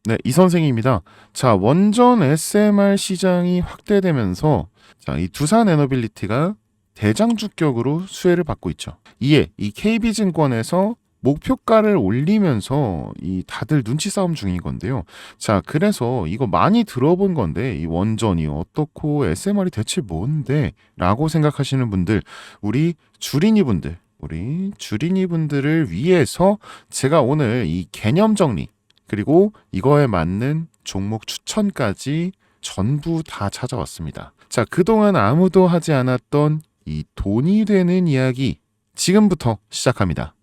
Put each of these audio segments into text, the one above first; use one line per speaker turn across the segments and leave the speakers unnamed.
네, 이 선생입니다. 자, 원전 SMR 시장이 확대되면서 자, 이 두산 에너빌리티가 대장주격으로 수혜를 받고 있죠. 이에 이 KB증권에서 목표가를 올리면서 이 다들 눈치 싸움 중인 건데요. 자, 그래서 이거 많이 들어본 건데 이 원전이 어떻고 SMR이 대체 뭔데? 라고 생각하시는 분들, 우리 주린이 분들을 위해서 제가 오늘 이 개념 정리 그리고 이거에 맞는 종목 추천까지 전부 다 찾아왔습니다. 자, 그동안 아무도 하지 않았던 이 돈이 되는 이야기 지금부터 시작합니다.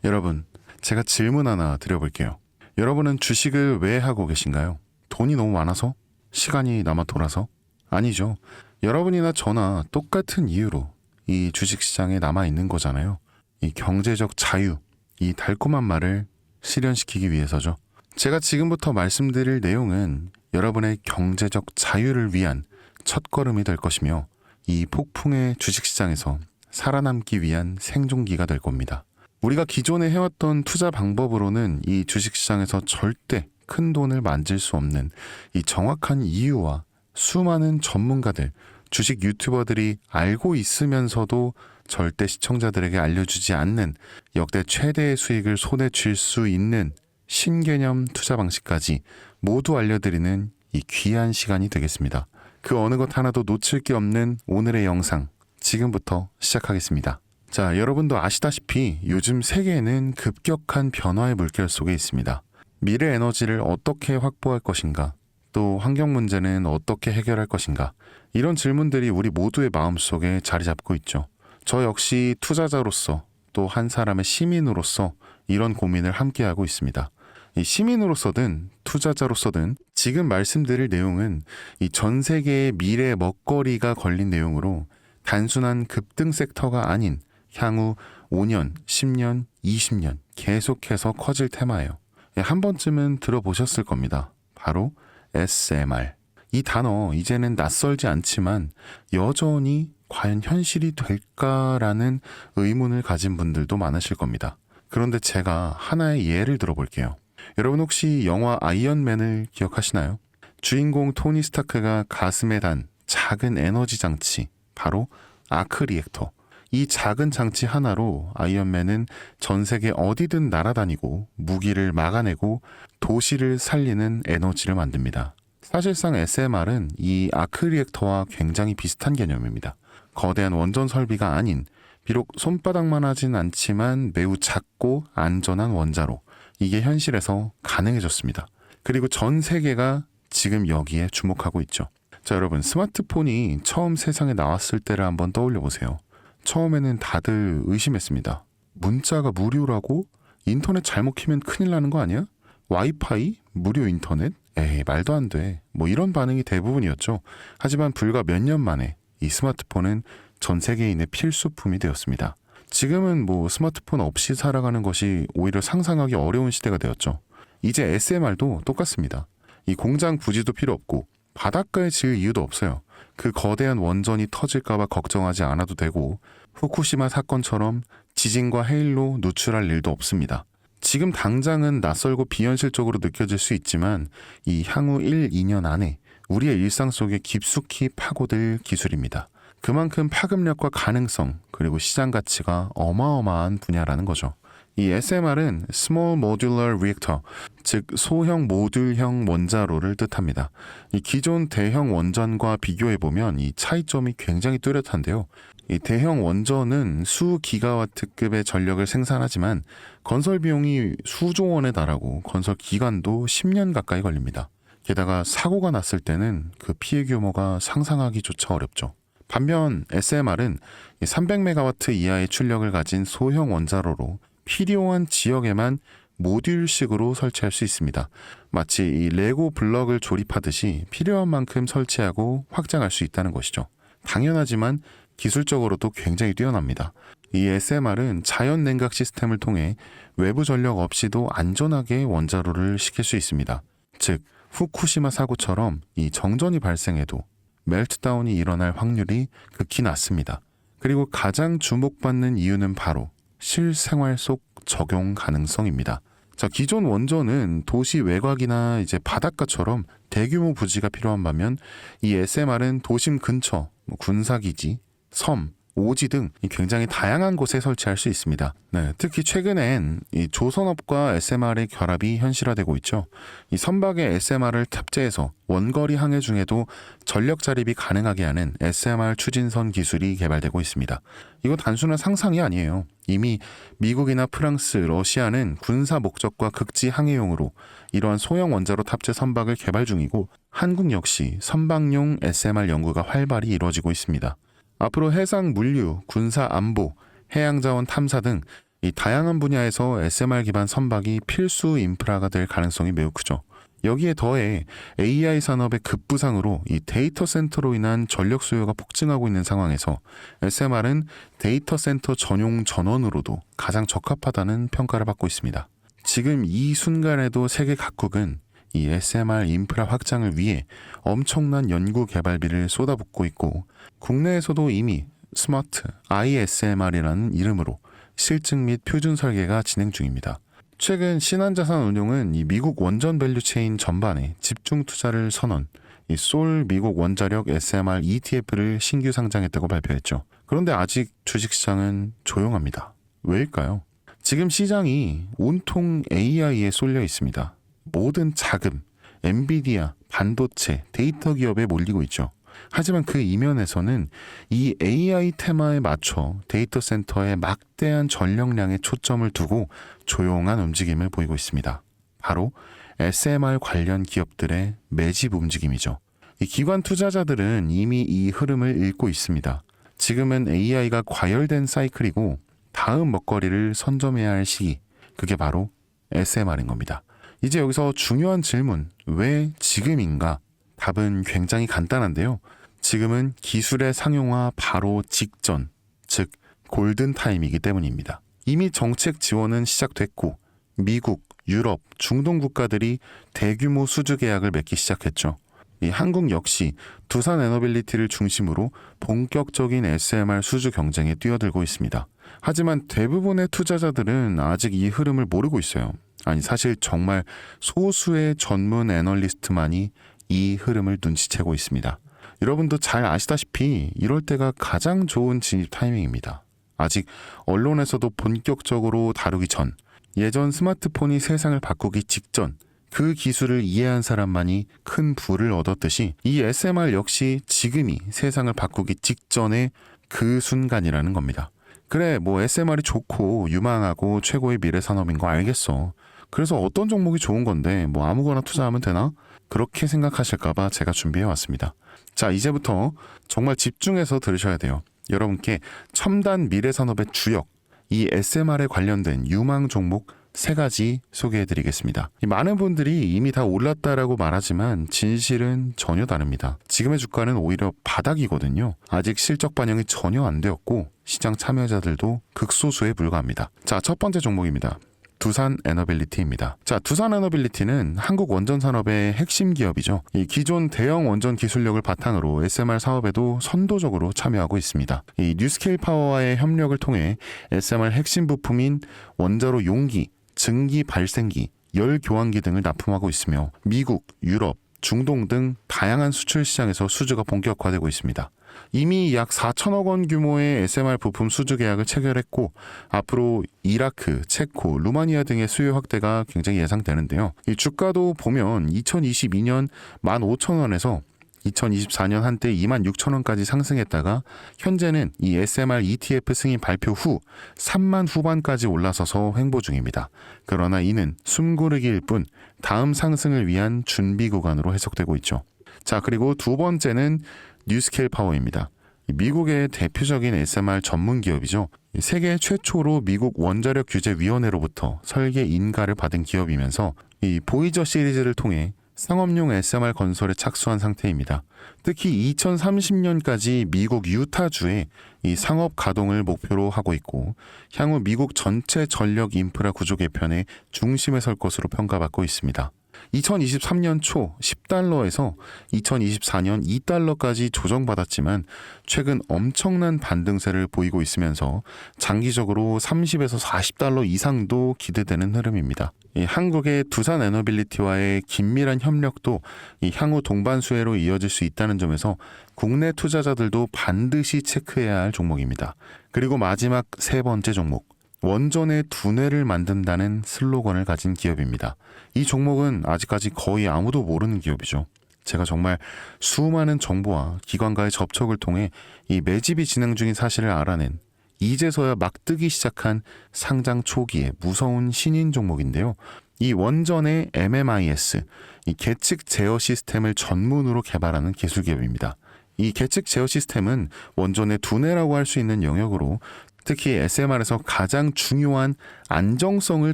여러분, 제가 질문 하나 드려볼게요. 여러분은 주식을 왜 하고 계신가요? 돈이 너무 많아서? 시간이 남아 돌아서? 아니죠. 여러분이나 저나 똑같은 이유로 이 주식시장에 남아 있는 거잖아요. 이 경제적 자유, 이 달콤한 말을 실현시키기 위해서죠. 제가 지금부터 말씀드릴 내용은 여러분의 경제적 자유를 위한 첫걸음이 될 것이며 이 폭풍의 주식시장에서 살아남기 위한 생존기가 될 겁니다. 우리가 기존에 해왔던 투자 방법으로는 이 주식시장에서 절대 큰 돈을 만질 수 없는 이 정확한 이유와 수많은 전문가들, 주식 유튜버들이 알고 있으면서도 절대 시청자들에게 알려주지 않는 역대 최대의 수익을 손에 쥘 수 있는 신개념 투자 방식까지 모두 알려드리는 이 귀한 시간이 되겠습니다. 그 어느 것 하나도 놓칠 게 없는 오늘의 영상 지금부터 시작하겠습니다. 자, 여러분도 아시다시피 요즘 세계는 급격한 변화의 물결 속에 있습니다. 미래 에너지를 어떻게 확보할 것인가? 또 환경 문제는 어떻게 해결할 것인가? 이런 질문들이 우리 모두의 마음속에 자리 잡고 있죠. 저 역시 투자자로서 또 한 사람의 시민으로서 이런 고민을 함께하고 있습니다. 이 시민으로서든 투자자로서든 지금 말씀드릴 내용은 이 전 세계의 미래 먹거리가 걸린 내용으로 단순한 급등 섹터가 아닌 향후 5년, 10년, 20년 계속해서 커질 테마예요. 한 번쯤은 들어보셨을 겁니다. 바로 SMR. 이 단어 이제는 낯설지 않지만 여전히 과연 현실이 될까라는 의문을 가진 분들도 많으실 겁니다. 그런데 제가 하나의 예를 들어볼게요. 여러분 혹시 영화 아이언맨을 기억하시나요? 주인공 토니 스타크가 가슴에 단 작은 에너지 장치, 바로 아크 리액터. 이 작은 장치 하나로 아이언맨은 전 세계 어디든 날아다니고 무기를 막아내고 도시를 살리는 에너지를 만듭니다. 사실상 SMR은 이 아크 리액터와 굉장히 비슷한 개념입니다. 거대한 원전 설비가 아닌 비록 손바닥만 하진 않지만 매우 작고 안전한 원자로 이게 현실에서 가능해졌습니다. 그리고 전 세계가 지금 여기에 주목하고 있죠. 자, 여러분 스마트폰이 처음 세상에 나왔을 때를 한번 떠올려 보세요. 처음에는 다들 의심했습니다. 문자가 무료라고? 인터넷 잘못 키면 큰일 나는 거 아니야? 와이파이? 무료 인터넷? 에이, 말도 안 돼. 뭐 이런 반응이 대부분이었죠. 하지만 불과 몇 년 만에 이 스마트폰은 전 세계인의 필수품이 되었습니다. 지금은 뭐 스마트폰 없이 살아가는 것이 오히려 상상하기 어려운 시대가 되었죠. 이제 SMR도 똑같습니다. 이 공장 부지도 필요 없고 바닷가에 지을 이유도 없어요. 그 거대한 원전이 터질까봐 걱정하지 않아도 되고 후쿠시마 사건처럼 지진과 해일로 누출할 일도 없습니다. 지금 당장은 낯설고 비현실적으로 느껴질 수 있지만 이 향후 1, 2년 안에 우리의 일상 속에 깊숙이 파고들 기술입니다. 그만큼 파급력과 가능성 그리고 시장 가치가 어마어마한 분야라는 거죠. 이 SMR은 Small Modular Reactor, 즉 소형 모듈형 원자로를 뜻합니다. 이 기존 대형 원전과 비교해보면 이 차이점이 굉장히 뚜렷한데요. 이 대형 원전은 수 기가와트급의 전력을 생산하지만 건설 비용이 수조 원에 달하고 건설 기간도 10년 가까이 걸립니다. 게다가 사고가 났을 때는 그 피해 규모가 상상하기조차 어렵죠. 반면 SMR은 300메가와트 이하의 출력을 가진 소형 원자로로 필요한 지역에만 모듈식으로 설치할 수 있습니다. 마치 이 레고 블럭을 조립하듯이 필요한 만큼 설치하고 확장할 수 있다는 것이죠. 당연하지만 기술적으로도 굉장히 뛰어납니다. 이 SMR은 자연 냉각 시스템을 통해 외부 전력 없이도 안전하게 원자로를 식힐 수 있습니다. 즉 후쿠시마 사고처럼 이 정전이 발생해도 멜트다운이 일어날 확률이 극히 낮습니다. 그리고 가장 주목받는 이유는 바로 실생활 속 적용 가능성입니다. 자, 기존 원전은 도시 외곽이나 이제 바닷가처럼 대규모 부지가 필요한 반면 이 SMR은 도심 근처, 군사기지, 섬, 오지 등 굉장히 다양한 곳에 설치할 수 있습니다. 네, 특히 최근엔 이 조선업과 SMR의 결합이 현실화되고 있죠. 이 선박에 SMR을 탑재해서 원거리 항해 중에도 전력 자립이 가능하게 하는 SMR 추진선 기술이 개발되고 있습니다. 이거 단순한 상상이 아니에요. 이미 미국이나 프랑스, 러시아는 군사 목적과 극지 항해용으로 이러한 소형 원자로 탑재 선박을 개발 중이고 한국 역시 선박용 SMR 연구가 활발히 이루어지고 있습니다. 앞으로 해상 물류, 군사 안보, 해양자원 탐사 등 이 다양한 분야에서 SMR 기반 선박이 필수 인프라가 될 가능성이 매우 크죠. 여기에 더해 AI 산업의 급부상으로 이 데이터 센터로 인한 전력 수요가 폭증하고 있는 상황에서 SMR은 데이터 센터 전용 전원으로도 가장 적합하다는 평가를 받고 있습니다. 지금 이 순간에도 세계 각국은 이 SMR 인프라 확장을 위해 엄청난 연구 개발비를 쏟아붓고 있고 국내에서도 이미 스마트 ISMR이라는 이름으로 실증 및 표준 설계가 진행 중입니다. 최근 신한자산운용은 이 미국 원전 밸류체인 전반에 집중 투자를 선언, 이 솔 미국 원자력 SMR ETF를 신규 상장했다고 발표했죠. 그런데 아직 주식시장은 조용합니다. 왜일까요? 지금 시장이 온통 AI에 쏠려 있습니다. 모든 자금, 엔비디아, 반도체, 데이터 기업에 몰리고 있죠. 하지만 그 이면에서는 이 AI 테마에 맞춰 데이터 센터에 막대한 전력량에 초점을 두고 조용한 움직임을 보이고 있습니다. 바로 SMR 관련 기업들의 매집 움직임이죠. 이 기관 투자자들은 이미 이 흐름을 읽고 있습니다. 지금은 AI가 과열된 사이클이고 다음 먹거리를 선점해야 할 시기, 그게 바로 SMR인 겁니다. 이제 여기서 중요한 질문, 왜 지금인가? 답은 굉장히 간단한데요. 지금은 기술의 상용화 바로 직전, 즉 골든타임이기 때문입니다. 이미 정책 지원은 시작됐고 미국, 유럽, 중동 국가들이 대규모 수주 계약을 맺기 시작했죠. 이 한국 역시 두산 에너빌리티를 중심으로 본격적인 SMR 수주 경쟁에 뛰어들고 있습니다. 하지만 대부분의 투자자들은 아직 이 흐름을 모르고 있어요. 아니, 사실 정말 소수의 전문 애널리스트만이 이 흐름을 눈치채고 있습니다. 여러분도 잘 아시다시피 이럴 때가 가장 좋은 진입 타이밍입니다. 아직 언론에서도 본격적으로 다루기 전, 예전 스마트폰이 세상을 바꾸기 직전, 그 기술을 이해한 사람만이 큰 부를 얻었듯이 이 SMR 역시 지금이 세상을 바꾸기 직전의 그 순간이라는 겁니다. 그래, 뭐 SMR이 좋고 유망하고 최고의 미래 산업인 거 알겠어. 그래서 어떤 종목이 좋은 건데 뭐 아무거나 투자하면 되나? 그렇게 생각하실까봐 제가 준비해왔습니다. 자, 이제부터 정말 집중해서 들으셔야 돼요. 여러분께 첨단 미래 산업의 주역, 이 SMR에 관련된 유망 종목 3가지 소개해드리겠습니다. 많은 분들이 이미 다 올랐다라고 말하지만 진실은 전혀 다릅니다. 지금의 주가는 오히려 바닥이거든요. 아직 실적 반영이 전혀 안 되었고 시장 참여자들도 극소수에 불과합니다. 자, 첫 번째 종목입니다. 두산 에너빌리티입니다. 자, 두산 에너빌리티는 한국 원전 산업의 핵심 기업이죠. 이 기존 대형 원전 기술력을 바탕으로 SMR 사업에도 선도적으로 참여하고 있습니다. 이 뉴스케일 파워와의 협력을 통해 SMR 핵심 부품인 원자로 용기, 증기 발생기, 열 교환기 등을 납품하고 있으며 미국, 유럽, 중동 등 다양한 수출 시장에서 수주가 본격화되고 있습니다. 이미 약 4천억 원 규모의 SMR 부품 수주 계약을 체결했고 앞으로 이라크, 체코, 루마니아 등의 수요 확대가 굉장히 예상되는데요. 이 주가도 보면 2022년 15,000원에서 2024년 한때 26,000원까지 상승했다가 현재는 이 SMR ETF 승인 발표 후 3만 후반까지 올라서서 횡보 중입니다. 그러나 이는 숨고르기일 뿐 다음 상승을 위한 준비 구간으로 해석되고 있죠. 자, 그리고 두 번째는 뉴스케일 파워입니다. 미국의 대표적인 SMR 전문 기업이죠. 세계 최초로 미국 원자력 규제 위원회로부터 설계 인가를 받은 기업이면서 이 보이저 시리즈를 통해 상업용 SMR 건설에 착수한 상태입니다. 특히 2030년까지 미국 유타주에 이 상업 가동을 목표로 하고 있고 향후 미국 전체 전력 인프라 구조 개편의 중심에 설 것으로 평가받고 있습니다. 2023년 초 10달러에서 2024년 2달러까지 조정받았지만 최근 엄청난 반등세를 보이고 있으면서 장기적으로 30에서 40달러 이상도 기대되는 흐름입니다. 이 한국의 두산 에너빌리티와의 긴밀한 협력도 이 향후 동반 수혜로 이어질 수 있다는 점에서 국내 투자자들도 반드시 체크해야 할 종목입니다. 그리고 마지막 세 번째 종목, 원전의 두뇌를 만든다는 슬로건을 가진 기업입니다. 이 종목은 아직까지 거의 아무도 모르는 기업이죠. 제가 정말 수많은 정보와 기관과의 접촉을 통해 이 매집이 진행 중인 사실을 알아낸 이제서야 막 뜨기 시작한 상장 초기의 무서운 신인 종목인데요. 이 원전의 MMIS, 이 계측 제어 시스템을 전문으로 개발하는 기술 기업입니다. 이 계측 제어 시스템은 원전의 두뇌라고 할 수 있는 영역으로 특히 SMR에서 가장 중요한 안정성을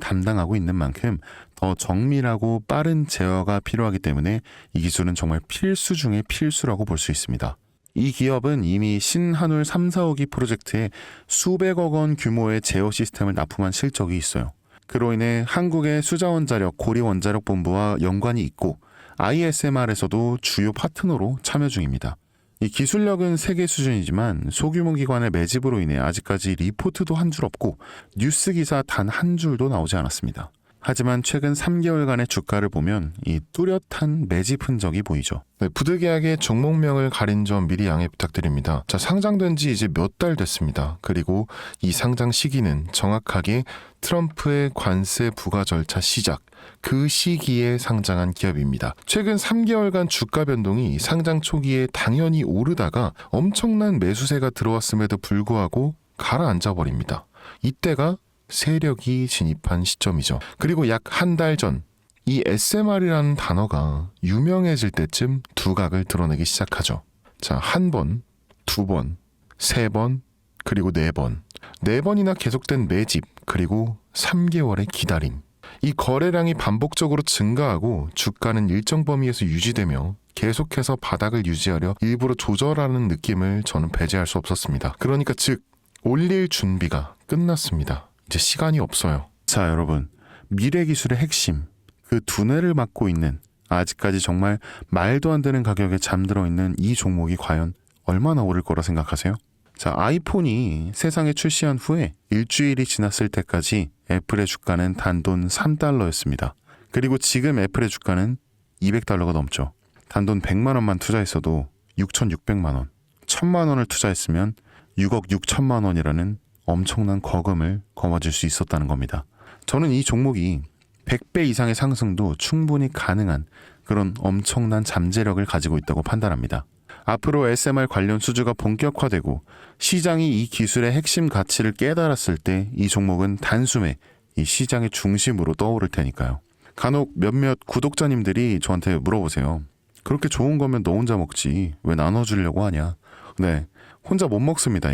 담당하고 있는 만큼 더 정밀하고 빠른 제어가 필요하기 때문에 이 기술은 정말 필수 중의 필수라고 볼 수 있습니다. 이 기업은 이미 신한울 3, 4호기 프로젝트에 수백억 원 규모의 제어 시스템을 납품한 실적이 있어요. 그로 인해 한국의 수자원자력 고리원자력본부와 연관이 있고 ISMR에서도 주요 파트너로 참여 중입니다. 이 기술력은 세계 수준이지만 소규모 기관의 매집으로 인해 아직까지 리포트도 한 줄 없고 뉴스 기사 단 한 줄도 나오지 않았습니다. 하지만 최근 3개월간의 주가를 보면 이 뚜렷한 매집 흔적이 보이죠.
네, 부득이하게 종목명을 가린 점 미리 양해 부탁드립니다. 자, 상장된 지 이제 몇 달 됐습니다. 그리고 이 상장 시기는 정확하게 트럼프의 관세 부과 절차 시작, 그 시기에 상장한 기업입니다. 최근 3개월간 주가 변동이 상장 초기에 당연히 오르다가 엄청난 매수세가 들어왔음에도 불구하고 가라앉아 버립니다. 이때가 세력이 진입한 시점이죠. 그리고 약 한 달 전, 이 SMR이라는 단어가 유명해질 때쯤 두각을 드러내기 시작하죠. 자, 한 번, 두 번, 세 번, 그리고 네 번. 네 번이나 계속된 매집, 그리고 3개월의 기다림. 이 거래량이 반복적으로 증가하고 주가는 일정 범위에서 유지되며 계속해서 바닥을 유지하려 일부러 조절하는 느낌을 저는 배제할 수 없었습니다. 그러니까 즉, 올릴 준비가 끝났습니다. 이제 시간이 없어요.
자, 여러분, 미래 기술의 핵심, 그 두뇌를 맡고 있는 아직까지 정말 말도 안 되는 가격에 잠들어 있는 이 종목이 과연 얼마나 오를 거라 생각하세요? 자, 아이폰이 세상에 출시한 후에 일주일이 지났을 때까지 애플의 주가는 단돈 3달러였습니다. 그리고 지금 애플의 주가는 200달러가 넘죠. 단돈 100만 원만 투자했어도 6,600만 원, 1,000만 원을 투자했으면 6억 6천만 원이라는 엄청난 거금을 거머쥘 수 있었다는 겁니다. 저는 이 종목이 100배 이상의 상승도 충분히 가능한 그런 엄청난 잠재력을 가지고 있다고 판단합니다. 앞으로 SMR 관련 수주가 본격화되고 시장이 이 기술의 핵심 가치를 깨달았을 때 이 종목은 단숨에 이 시장의 중심으로 떠오를 테니까요. 간혹 몇몇 구독자님들이 저한테 물어보세요. 그렇게 좋은 거면 너 혼자 먹지 왜 나눠주려고 하냐. 네, 혼자 못 먹습니다.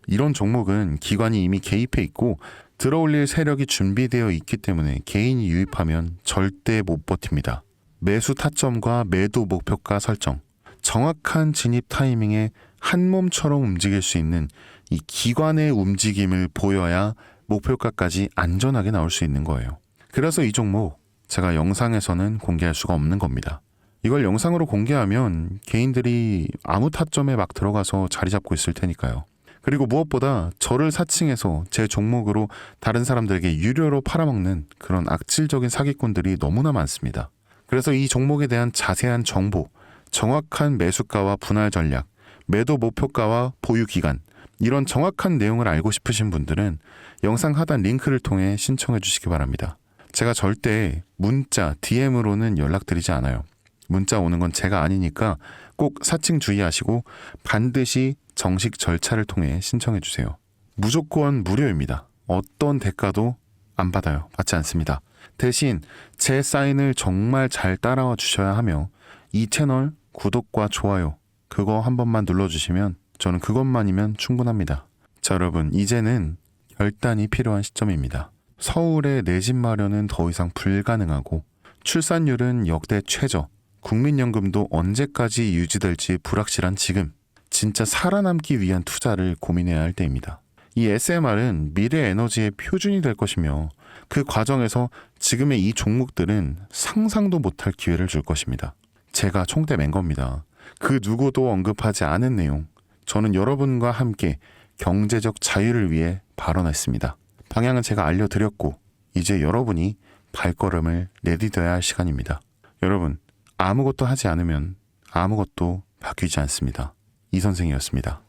이런 종목은 기관이 이미 개입해 있고 들어올릴 세력이 준비되어 있기 때문에 개인이 유입하면 절대 못 버팁니다. 매수 타점과 매도 목표가 설정, 정확한 진입 타이밍에 한 몸처럼 움직일 수 있는 이 기관의 움직임을 보여야 목표가까지 안전하게 나올 수 있는 거예요. 그래서 이 종목 제가 영상에서는 공개할 수가 없는 겁니다. 이걸 영상으로 공개하면 개인들이 아무 타점에 막 들어가서 자리 잡고 있을 테니까요. 그리고 무엇보다 저를 사칭해서 제 종목으로 다른 사람들에게 유료로 팔아먹는 그런 악질적인 사기꾼들이 너무나 많습니다. 그래서 이 종목에 대한 자세한 정보, 정확한 매수가와 분할 전략, 매도 목표가와 보유 기간, 이런 정확한 내용을 알고 싶으신 분들은 영상 하단 링크를 통해 신청해 주시기 바랍니다. 제가 절대 문자, DM으로는 연락드리지 않아요. 문자 오는 건 제가 아니니까 꼭 사칭 주의하시고 반드시 정식 절차를 통해 신청해 주세요. 무조건 무료입니다. 어떤 대가도 안 받아요. 받지 않습니다. 대신 제 사인을 정말 잘 따라와 주셔야 하며 이 채널 구독과 좋아요 그거 한 번만 눌러주시면 저는 그것만이면 충분합니다. 자, 여러분, 이제는 결단이 필요한 시점입니다. 서울의 내 집 마련은 더 이상 불가능하고 출산율은 역대 최저, 국민연금도 언제까지 유지될지 불확실한 지금, 진짜 살아남기 위한 투자를 고민해야 할 때입니다. 이 SMR은 미래 에너지의 표준이 될 것이며 그 과정에서 지금의 이 종목들은 상상도 못할 기회를 줄 것입니다. 제가 총대 맨 겁니다. 그 누구도 언급하지 않은 내용. 저는 여러분과 함께 경제적 자유를 위해 발언했습니다. 방향은 제가 알려드렸고 이제 여러분이 발걸음을 내디뎌야 할 시간입니다. 여러분, 아무것도 하지 않으면 아무것도 바뀌지 않습니다. 이 선생이었습니다.